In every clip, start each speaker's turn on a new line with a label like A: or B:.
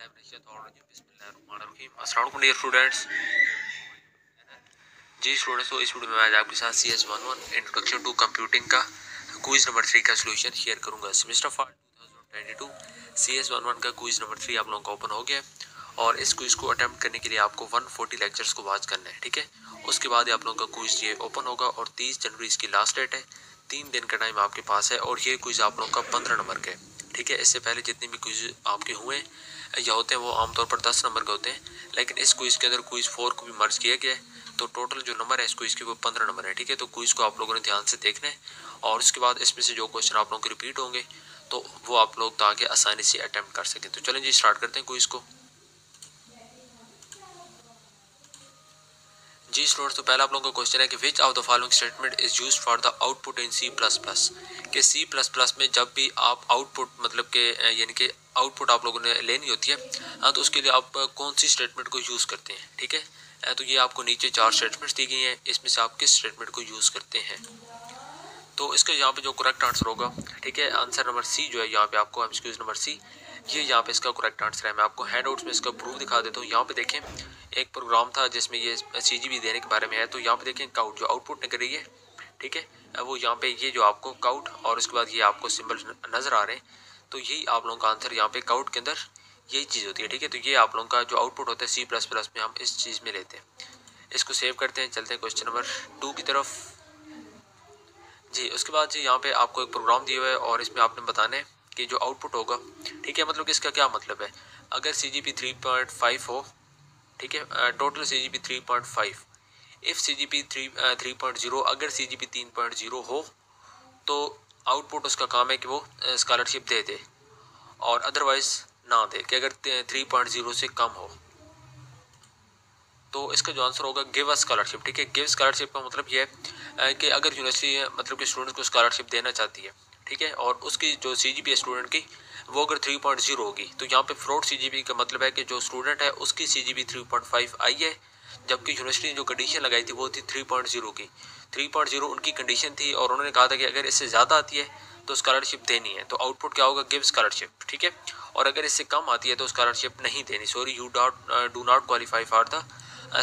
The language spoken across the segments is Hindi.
A: स्टूडेंट्स जी स्टूडेंट्स, तो इस वीडियो में आज आपके साथ CS11 इंट्रोडक्शन टू कंप्यूटिंग का क्विज नंबर 3 का सॉल्यूशन शेयर करूंगा। सेमेस्टर फॉर 2022 CS11 का क्विज नंबर 3 आप लोगों का ओपन हो गया और इस क्विज को अटेम्प्ट करने के लिए आपको 140 लेक्चर्स को वॉच करना है, ठीक है। उसके बाद आप लोगों का क्विज ये ओपन होगा और 30 जनवरी इसकी लास्ट डेट है। 3 दिन का टाइम आपके पास है और ये क्विज आप लोगों का 15 नंबर का है, ठीक है। इससे पहले जितने भी क्विज आपके हुए या होते हैं वो आमतौर पर 10 नंबर के होते हैं, लेकिन इस क्विज के अंदर क्विज 4 को भी मर्ज किया गया है, तो टोटल जो नंबर है इस क्विज के वो 15 नंबर है, ठीक है। तो क्विज को आप लोगों ने ध्यान से देखना है और उसके बाद इसमें से जो क्वेश्चन आप लोगों के रिपीट होंगे तो वो आप लोग ताकि आसानी से अटेम्प्ट कर सकें। तो चलें जी स्टार्ट करते हैं क्विज को। जी स्टूडेंट्स, तो पहला आप लोगों का क्वेश्चन है कि which of the following statement is used for the output in C++। कि C++ में जब भी आप आउटपुट मतलब के यानी कि आउटपुट आप लोगों ने लेनी होती है तो उसके लिए आप कौन सी स्टेटमेंट को यूज़ करते हैं, ठीक है। तो ये आपको नीचे 4 स्टेटमेंट्स दी गई हैं, इसमें से आप किस स्टेटमेंट को यूज़ करते हैं। तो इसका यहाँ पे जो करेक्ट आंसर होगा, ठीक है, आंसर नंबर सी जो है यहाँ पे आपको एमसीक्यूज नंबर सी, ये यहाँ पे इसका करेक्ट आंसर है। मैं आपको हैंडआउट्स में इसका प्रूफ दिखा देता हूँ। यहाँ पे देखें एक प्रोग्राम था जिसमें ये CGP देने के बारे में है, तो यहाँ पे देखें काउट जो आउटपुट निकल रही है, ठीक है, वो यहाँ पे ये जो आपको काउट और उसके बाद ये आपको सिंबल नजर आ रहे हैं, तो यही आप लोगों का आंसर यहाँ पे काउट के अंदर यही चीज़ होती है, ठीक है। तो ये आप लोगों का जो आउटपुट होता है C++ में हम इस चीज़ में लेते हैं। इसको सेव करते हैं, चलते हैं क्वेश्चन नंबर 2 की तरफ जी। उसके बाद जी यहाँ पे आपको एक प्रोग्राम दिया हुआ है और इसमें आपने बताना है कि जो आउटपुट होगा, ठीक है, मतलब कि इसका क्या मतलब है। अगर CGP 3.5 हो, ठीक है, टोटल CGP 3.5, इफ़ CGP 3.0, अगर CGP 3.0 हो तो आउटपुट उसका काम है कि वो स्कॉलरशिप दे दे और अदरवाइज ना दे, कि अगर 3.0 से कम हो तो इसका जो आंसर होगा गिव अ स्कॉलरशिप, ठीक है। गिव स्कॉलरशिप का मतलब ये है कि अगर यूनिवर्सिटी मतलब कि स्टूडेंट को स्कॉलरशिप देना चाहती है, ठीक है, और उसकी जो CGP है स्टूडेंट की वो अगर 3.0 होगी, तो यहाँ पे फ्रॉड CGP का मतलब है कि जो स्टूडेंट है उसकी CGP 3.5 आई है, जबकि यूनिवर्सिटी ने जो कंडीशन लगाई थी वो थी 3.0 की। 3.0 उनकी कंडीशन थी और उन्होंने कहा था कि अगर इससे ज़्यादा आती है तो स्कॉलरशिप देनी है, तो आउटपुट क्या होगा गिव स्कॉलरशिप, ठीक है। और अगर इससे कम आती है तो स्कॉलरशिप नहीं देनी, sorry you do not qualify for the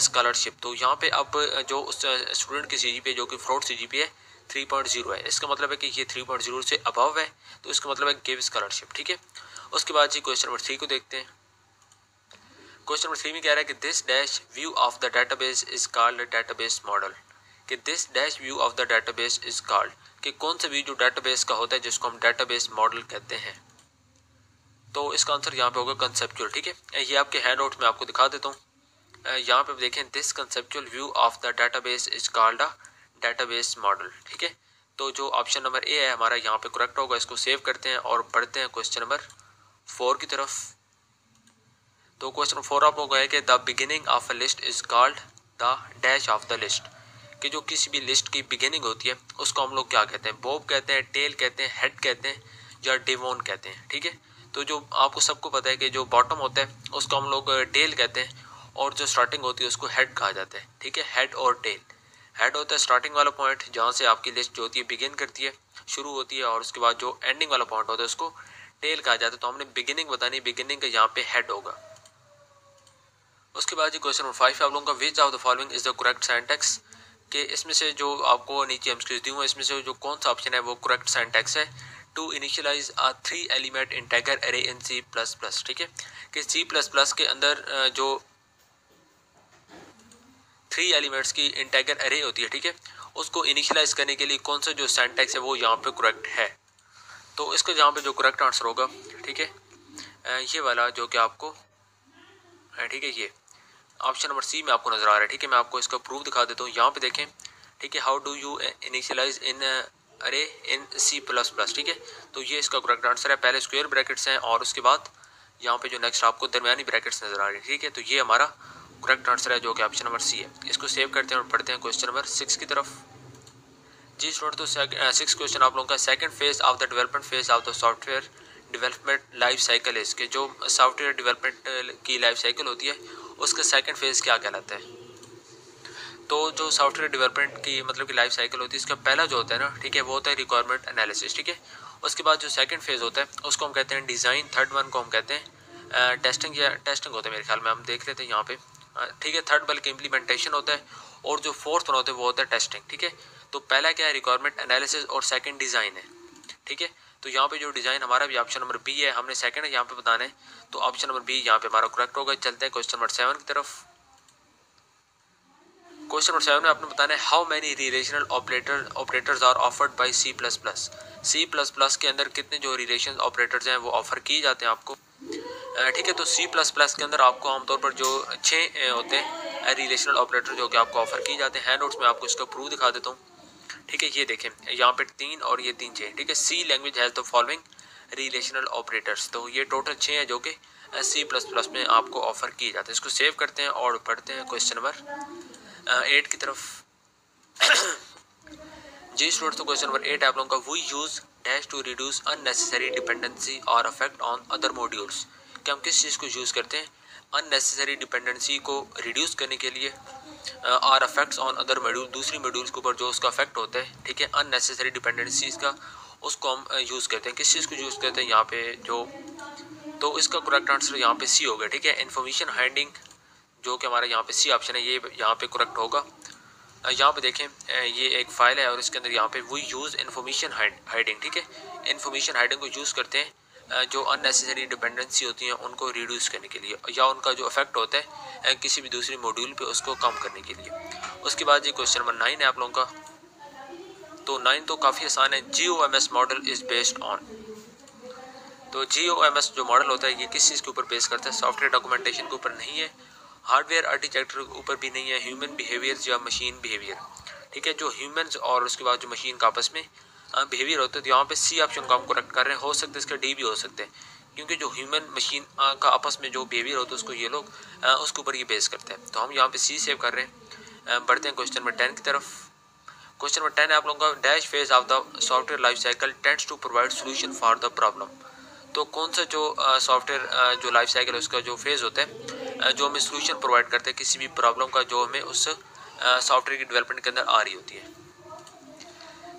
A: scholarship. तो यहाँ पे अब जो उस स्टूडेंट की CGP जो कि फ्रॉड CGP है 3.0 है, इसका मतलब है कि ये 3.0 से अबव है, तो इसका मतलब है गिव स्कॉलरशिप, ठीक है। उसके बाद जी क्वेश्चन नंबर 3 को देखते हैं। क्वेश्चन नंबर 3 में कह रहा है कि this dash view of the database is called database model. कि this dash view of the database is called, कि कौन सा व्यू जो डेटाबेस का होता है जिसको हम डेटाबेस मॉडल कहते हैं। तो इसका आंसर यहाँ पे होगा कंसेप्चुअल, ठीक है। ये आपके हैंड आउट में आपको दिखा देता हूँ। यहाँ पे देखें this conceptual view of the database is called a database model, ठीक है। तो जो ऑप्शन नंबर ए है हमारा यहाँ पे करेक्ट होगा। इसको सेव करते हैं और बढ़ते हैं क्वेश्चन नंबर 4 की तरफ। तो क्वेश्चन 4 आप लोग है कि the beginning of a list is called the dash of the list. कि जो किसी भी लिस्ट की बिगिनिंग होती है उसको हम लोग क्या कहते हैं, बॉब कहते हैं, टेल कहते हैं, हेड कहते हैं या डिवोन कहते हैं, ठीक है। तो जो आपको सबको पता है कि जो बॉटम होता है उसको हम लोग टेल कहते हैं और जो स्टार्टिंग होती है उसको हेड कहा जाता है, ठीक है। हेड और टेल, हेड होता है स्टार्टिंग वाला पॉइंट जहाँ से आपकी लिस्ट जो होती है बिगिन करती है, शुरू होती है, और उसके बाद जो एंडिंग वाला पॉइंट होता है उसको टेल कहा जाता है। तो हमने बिगिनिंग बतानी, बिगिनिंग का यहाँ पे हेड होगा। उसके बाद क्वेश्चन नंबर 5 आप लोगों का which of the following is the correct syntax. कि इसमें से जो आपको नीचे एमसीक्यूज दी हुए इसमें से जो कौन सा ऑप्शन है वो करेक्ट सिंटैक्स है। To initialise a 3 element integer array in C++, ठीक है। कि C++ के अंदर जो 3 एलिमेंट्स की इंटीजर अरे होती है, ठीक है, उसको इनिशियलाइज करने के लिए कौन सा जो सिंटैक्स है वो यहाँ पे करेक्ट है। तो इसका यहाँ पे जो करेक्ट आंसर होगा, ठीक है, ये वाला जो कि आपको ठीक है, ये ऑप्शन नंबर सी में आपको नजर आ रहा है, ठीक है। मैं आपको इसका प्रूफ दिखा देता हूँ। यहाँ पे देखें, ठीक है, हाउ डू यू इनिशियलाइज इन अरे इन C++, ठीक है। तो ये इसका करेक्ट आंसर है। पहले स्क्वायर ब्रैकेट्स हैं और उसके बाद यहाँ पे जो नेक्स्ट आपको दरमियानी ब्रैकेट्स नजर आ रही है, ठीक है। तो ये हमारा करेक्ट आंसर है जो कि ऑप्शन नंबर सी है। इसको सेव करते हैं और पढ़ते हैं क्वेश्चन नंबर 6 की तरफ। जी स्टूडेंट, तो 6 क्वेश्चन आप लोगों का second phase of the development phase of the software development life cycle है। इसके जो सॉफ्टवेयर डेवलपमेंट की लाइफ साइकिल होती है उसका सेकंड फेज क्या कहलाता है। तो जो सॉफ्टवेयर डेवलपमेंट की मतलब की लाइफ साइकिल होती है इसका पहला जो होता है ना, ठीक है, वो होता है रिक्वायरमेंट एनालिसिस, ठीक है। उसके बाद जो सेकंड फेज होता है उसको हम कहते हैं डिज़ाइन, थर्ड वन को हम कहते हैं टेस्टिंग होता है मेरे ख्याल में, हम देख लेते हैं यहाँ पे। ठीक है, थर्ड बल्कि इम्प्लीमेंटेशन होता है और जो फोर्थ वन होता है वो होता है टेस्टिंग। ठीक है, तो पहला क्या है, रिक्वायरमेंट एनालिसिस और सेकंड डिज़ाइन है। ठीक है, तो यहाँ पे जो डिज़ाइन हमारा भी ऑप्शन नंबर बी है, हमने सेकंड यहाँ पे बताना है, तो ऑप्शन नंबर बी यहाँ पे हमारा करेक्ट होगा। चलते हैं क्वेश्चन नंबर 7 की तरफ। क्वेश्चन नंबर 7 में आपने बताना है how many relational operators are offered by C plus plus. C plus plus के अंदर कितने जो रिलेशन ऑपरेटर्स हैं वो ऑफर किए जाते हैं आपको। ठीक है, तो सी प्लस प्लस के अंदर आपको आमतौर पर जो 6 होते हैं रिलेशनल ऑपरेटर जो कि आपको ऑफर किए जाते हैं। हैंड नोट्स में आपको इसका प्रूफ दिखा देता हूँ। ठीक है, ये देखें यहाँ पे 3 और ये 3 6। ठीक है, C language has the following relational operators, तो ये टोटल 6 हैं जो कि सी प्लस प्लस में आपको ऑफर किए जाते हैं। इसको सेव करते हैं और पढ़ते हैं क्वेश्चन नंबर 8 की तरफ। जी स्टूडेंट्स, तो क्वेश्चन नंबर 8 आप लोगों का, we use dash to reduce unnecessary dependency और अफेक्ट ऑन अदर मॉड्यूल्स। कि हम किस चीज़ को यूज़ करते हैं अननेसेसरी डिपेंडेंसी को रिड्यूस करने के लिए, और अफेक्ट्स ऑन अदर मॉड्यूल, दूसरी मॉड्यूल्स के ऊपर जो उसका अफेक्ट होता है। ठीक है, अननेसेसरी डिपेंडेंसीज का उसको हम यूज़ करते हैं। किस चीज़ को यूज़ करते हैं यहाँ पे जो, तो इसका करेक्ट आंसर यहाँ पे सी होगा। ठीक है, इन्फॉर्मेशन हाइडिंग जो कि हमारा यहाँ पे सी ऑप्शन है, ये यहाँ पे करेक्ट होगा। यहाँ पे देखें ये एक फाइल है और इसके अंदर यहाँ पे वी यूज़ इन्फॉर्मेशन हाइडिंग। ठीक है, इन्फॉर्मेशन हाइडिंग को यूज़ करते हैं जो अननेसेसरी डिपेंडेंसी होती है उनको रिड्यूस करने के लिए, या उनका जो इफेक्ट होता है किसी भी दूसरी मॉड्यूल पे उसको कम करने के लिए। उसके बाद ये क्वेश्चन नंबर 9 है आप लोगों का, तो 9 तो काफ़ी आसान है। GOMS model is based on. तो GOMS जो मॉडल होता है ये किस चीज़ के ऊपर बेस करता है, सॉफ्टवेयर डॉक्यूमेंटेशन के ऊपर नहीं है, हार्डवेयर आर्किटेक्चर के ऊपर भी नहीं है, ह्यूमन बिहेवियर या मशीन बिहेवियर। ठीक है, जो ह्यूमन्स और उसके बाद जो मशीन का आपस में बिहेवियर होता है, तो यहाँ पे सी ऑप्शन को हम करेक्ट कर रहे हैं। हो सकता है इसका डी भी हो सकते हैं, क्योंकि जो ह्यूमन मशीन का आपस में जो बिहेवियर होता है उसको ये लोग उसके ऊपर ये बेस करते हैं। तो हम यहाँ पे सी सेव कर रहे हैं। बढ़ते हैं क्वेश्चन नंबर 10 की तरफ। क्वेश्चन नंबर 10 है आप लोगों का, dash phase of the software life cycle tends to provide solution for the problem. तो कौन सा जो सॉफ्टवेयर जो लाइफ साइकिल है उसका जो फेज़ होता है जो हमें सोल्यूशन प्रोवाइड करते हैं किसी भी प्रॉब्लम का, जो हमें उस सॉफ्टवेयर की डेवलपमेंट के अंदर आ रही होती है।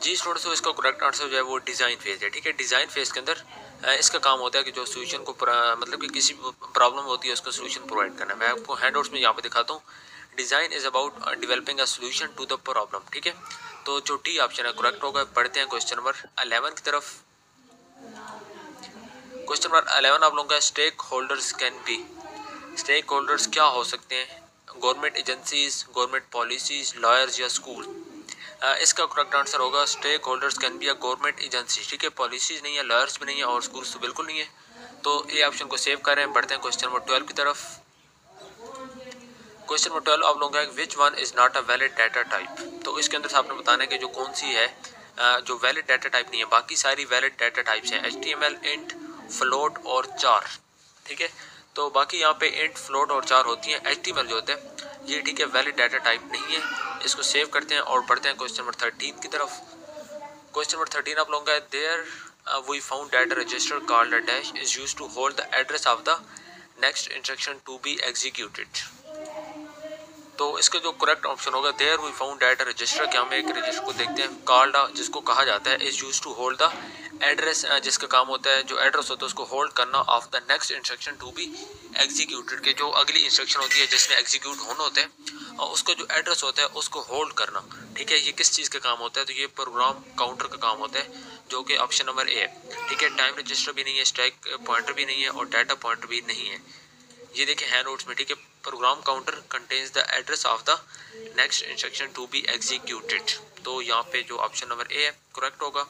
A: जी स्टूडेंट्स, तो इसका करेक्ट आंसर जो है वो डिज़ाइन फेज़ है। ठीक है, डिज़ाइन फेज़ के अंदर इसका काम होता है कि जो सोल्यूशन को मतलब कि किसी प्रॉब्लम होती है उसको सोल्यूशन प्रोवाइड करना। मैं आपको हैंडआउट्स में यहाँ पे दिखाता हूँ। Design is about developing a solution to the problem. ठीक है, तो जो डी ऑप्शन है करेक्ट होगा। पढ़ते हैं क्वेश्चन नंबर 11 की तरफ। क्वेश्चन नंबर 11 आप लोगों का, stakeholders can be. Stakeholders क्या हो सकते हैं, government agencies, government policies, lawyers या स्कूल। इसका करेक्ट आंसर होगा stakeholders can be a government agency. ठीक है, पॉलिसीज नहीं है, लॉयर्स भी नहीं है और स्कूल्स तो बिल्कुल नहीं है। तो ये ऑप्शन को सेव कर रहे हैं। बढ़ते हैं क्वेश्चन नंबर 12 की तरफ। क्वेश्चन नंबर 12 आप लोगों का, which one is not a valid data type. तो इसके अंदर से आपने बताना है कि जो कौन सी है जो वैलिड डाटा टाइप नहीं है, बाकी सारी वैलिड डाटा टाइप्स हैं, HTML, इंट, फ्लोट और चार। ठीक है, तो बाकी यहाँ पे इंट, फ्लोट और चार होती हैं। HTML जो होता है ये ठीक है वैलिड डाटा टाइप नहीं है। इसको सेव करते हैं और पढ़ते हैं क्वेश्चन नंबर 13 की तरफ। क्वेश्चन नंबर 13 आप लोगों का, there we found that a register called a dash is used to hold the address of the next instruction to be executed. तो इसका जो करेक्ट ऑप्शन होगा, there we found that a register, क्या हम एक रजिस्टर को देखते हैं, कॉल्ड जिसको कहा जाता है, is used to hold the address, जिसका काम होता है जो एड्रेस होता है उसको होल्ड करना, of the next instruction to be executed, के जो अगली इंस्ट्रक्शन होती है जिसमें एग्जीक्यूट होना होता है और उसका जो एड्रेस होता है उसको होल्ड करना। ठीक है, ये किस चीज़ का काम होता है, तो ये प्रोग्राम काउंटर का काम होता है, जो कि ऑप्शन नंबर ए है। ठीक है, टाइम रजिस्टर भी नहीं है, स्टैक पॉइंटर भी नहीं है और डाटा पॉइंटर भी नहीं है। ये देखें हैंड नोट्स में। ठीक है, program counter contains the address of the next instruction to be executed. तो यहाँ पे जो ऑप्शन नंबर ए है करेक्ट होगा।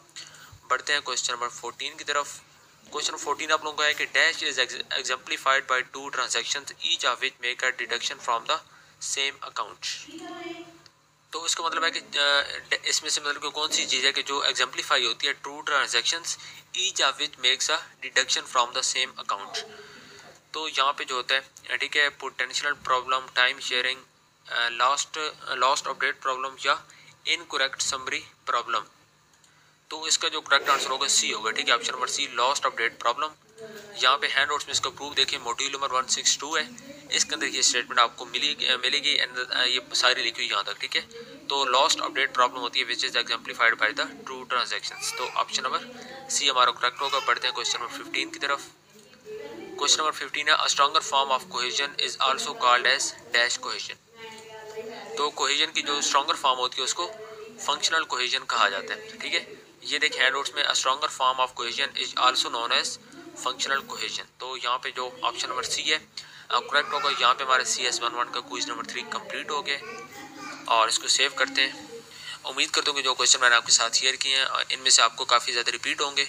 A: बढ़ते हैं क्वेश्चन नंबर 14 की तरफ। क्वेश्चन 14 आप लोगों का है कि dash is exemplified by two transactions each of which make a deduction from the same account. तो इसका मतलब है कि इसमें से मतलब कि कौन सी चीज़ है कि जो एग्जाम्प्लीफाई होती है, two transactions each of which makes a deduction from the same account. तो यहाँ पे जो होता है ठीक है, potential problem, time sharing, last update problem या इनकरेक्ट समरी प्रॉब्लम। तो इसका जो करेक्ट आंसर होगा सी होगा। ठीक है, option number C, last update problem. यहाँ पे हैंड नोट्स में इसका प्रूफ देखिए, मॉड्यूल नंबर 162 है, इसके अंदर ये स्टेटमेंट आपको मिलेगी ये सारी लिखी हुई यहाँ तक। ठीक है, तो लास्ट अपडेट प्रॉब्लम होती है which is exemplified by the true transactions. तो ऑप्शन नंबर सी हमारा करेक्ट होगा। बढ़ते हैं क्वेश्चन नंबर 15 की तरफ। क्वेश्चन नंबर 15 है, a stronger form of cohesion is also called as dash cohesion. तो कोहेजन की जो स्ट्रॉन्गर फॉर्म होती है उसको फंक्शनल कोहेजन कहा जाता है। ठीक है, ये देखिए हैंडआउट्स में, a stronger form of cohesion is also known as functional cohesion. तो यहाँ पे जो ऑप्शन नंबर सी है करेक्ट होगा। यहाँ पे हमारे CS11 का क्विज नंबर 3 कंप्लीट हो गया और इसको सेव करते हैं। उम्मीद करता हूँ कि जो क्वेश्चन मैंने आपके साथ शेयर किए हैं इनमें से आपको काफ़ी ज़्यादा रिपीट होंगे।